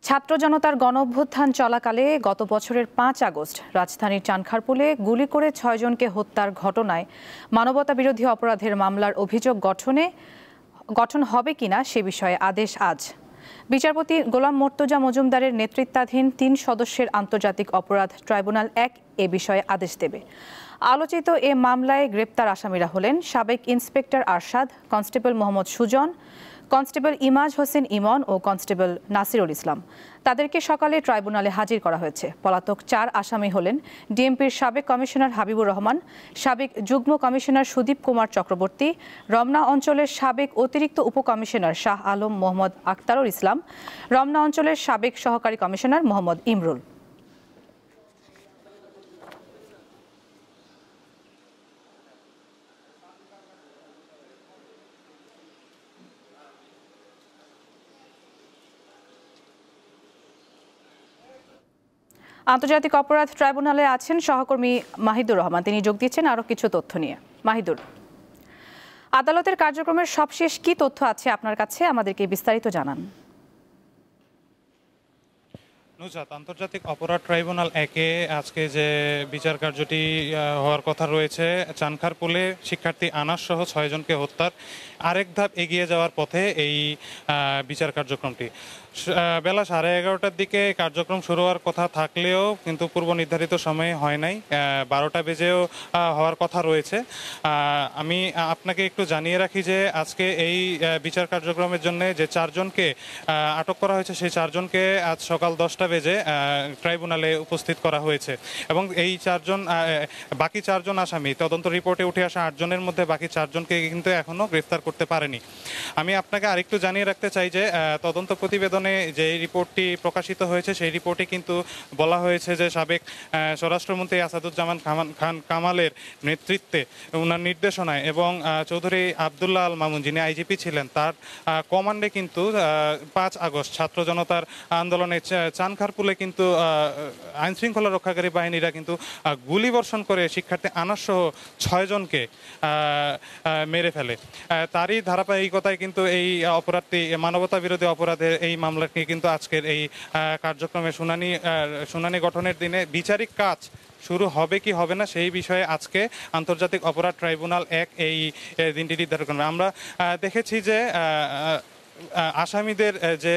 ছাত্র জনতার গণঅভ্যুত্থান চলাকালে গত বছরের ৫ আগস্ট রাজধানীর চানখারপুলে গুলি করে ৬ জনকে হত্যার ঘটনায় মানবতাবিরোধী অপরাধের মামলার অভিযোগ গঠন হবে কিনা সে বিষয়ে আদেশ আজ। বিচারপতি গোলাম মর্তুজা মজুমদারের নেতৃত্বাধীন ৩ সদস্যের আন্তর্জাতিক অপরাধ ট্রাইব্যুনাল ১ এ বিষয়ে আদেশ দেবে। আলোচিত এ মামলায় গ্রেপ্তার আসামিরা হলেন সাবেক inspector Arshad, constable Mohammad Sujan, constable Imaj Hossain Emon ও কনস্টেবল নাসিরুল ইসলাম। তাদেরকে সকালে ট্রাইব্যুনালে হাজির করা হয়েছে। পলাতক ৪ আসামি হলেন ডিএমপির সাবেক কমিশনার হাবিবুর রহমান, সাবেক যুগ্ম কমিশনার সুদীপ কুমার চক্রবর্তী, রমনা অঞ্চলের সাবেক অতিরিক্ত উপকমিশনার শাহ আলম মোহাম্মদ আক্তারুল ইসলাম, রমনা অঞ্চলের সাবেক সহকারী কমিশনার মোহাম্মদ ইমরুল। আন্তর্জাতিক অপরাধ ট্রাইব্যুনালে আছেন সহকর্মী মাহিদুর রহমান, তিনি যোগ দিচ্ছেন আরো কিছু তথ্য নিয়ে। মাহিদুর, আদালতের কার্যক্রমের সবশেষ কি তথ্য আছে আপনার কাছে, আমাদেরকে বিস্তারিত জানান। নুজাত, আন্তর্জাতিক অপরাধ ট্রাইব্যুনাল ১-এ আজকে যে বিচার কার্যটি হওয়ার কথা রয়েছে, চানখারপুলে শিক্ষার্থী আনাস সহ ৬ জনকে হত্যার আরেক ধাপ এগিয়ে যাওয়ার পথে এই বিচার কার্যক্রমটি। বেলা 11:30টার দিকে কার্যক্রম শুরু হওয়ার কথা থাকলেও কিন্তু পূর্ব নির্ধারিত সময়ে হয় নাই, 12টা বেজেও হওয়ার কথা রয়েছে। আমি আপনাকে একটু জানিয়ে রাখি যে আজকে এই বিচার কার্যক্রমের জন্য যে ৪ জনকে আটক করা হয়েছে, সেই ৪ জনকে আজ সকাল 10টা বেজে ট্রাইব্যুনালে উপস্থিত করা হয়েছে এবং এই ৪ জন বাকি ৪ জন আসামি, তদন্ত রিপোর্টে উঠে আসা 8 জনের মধ্যে বাকি 4 জনকে কিন্তু এখনো গ্রেফতার করতে পারেনি। আমি আপনাকে আরেকটু জানিয়ে রাখতে চাই যে তদন্ত প্রতিবেদনে যে রিপোর্টটি প্রকাশিত হয়েছে, সেই রিপোর্টে কিন্তু বলা হয়েছে যে সাবেক স্বরাষ্ট্রমন্ত্রী আসাদুজ্জামান খান কামালের নেতৃত্বে, ওনার নির্দেশনায় এবং চৌধুরী আবদুল্লাহ আল মামুন যিনি আইজিপি ছিলেন, তার কমান্ডে কিন্তু ৫ আগস্ট ছাত্র জনতার আন্দোলনে চানখারপুলে কিন্তু আইনশৃঙ্খলা রক্ষাকারী বাহিনীরা কিন্তু গুলিবর্ষণ করে শিক্ষার্থী আনাস সহ ৬ জনকে মেরে ফেলে। তারই ধারাবাহিকতায় কিন্তু এই অপরাধটি, মানবতা বিরোধী অপরাধের এই মামলাটি কিন্তু আজকের এই কার্যক্রমে শুনানি গঠনের দিনে বিচারিক কাজ শুরু হবে কি হবে না সেই বিষয়ে আজকে আন্তর্জাতিক অপরাধ ট্রাইব্যুনাল ১ এই দিনটি নির্ধারণ করবে। আমরা দেখেছি যে আসামিদের যে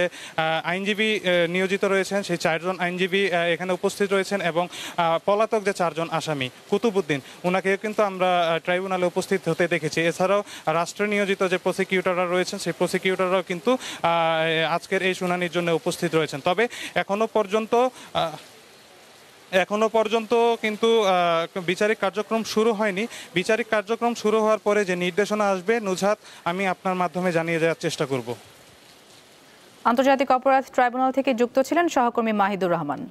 আইনজীবী নিয়োজিত রয়েছেন, সেই 4 জন আইনজীবী এখানে উপস্থিত রয়েছেন এবং পলাতক যে 4 জন আসামি কুতুবুদ্দিন, ওনাকে কিন্তু আমরা ট্রাইব্যুনালে উপস্থিত হতে দেখেছি। এছাড়াও রাষ্ট্র নিয়োজিত যে প্রসিকিউটররা রয়েছেন, সেই প্রসিকিউটররাও কিন্তু আজকের এই শুনানির জন্য উপস্থিত রয়েছেন। তবে এখনো পর্যন্ত কিন্তু বিচারিক কার্যক্রম শুরু হয়নি। বিচারিক কার্যক্রম শুরু হওয়ার পরে যে নির্দেশনা আসবে, নুজহাত, আমি আপনার মাধ্যমে জানিয়ে দেওয়ার চেষ্টা করব। আন্তর্জাতিক অপরাধ ট্রাইব্যুনাল থেকে যুক্ত ছিলেন সহকর্মী মাহিদুর রহমান।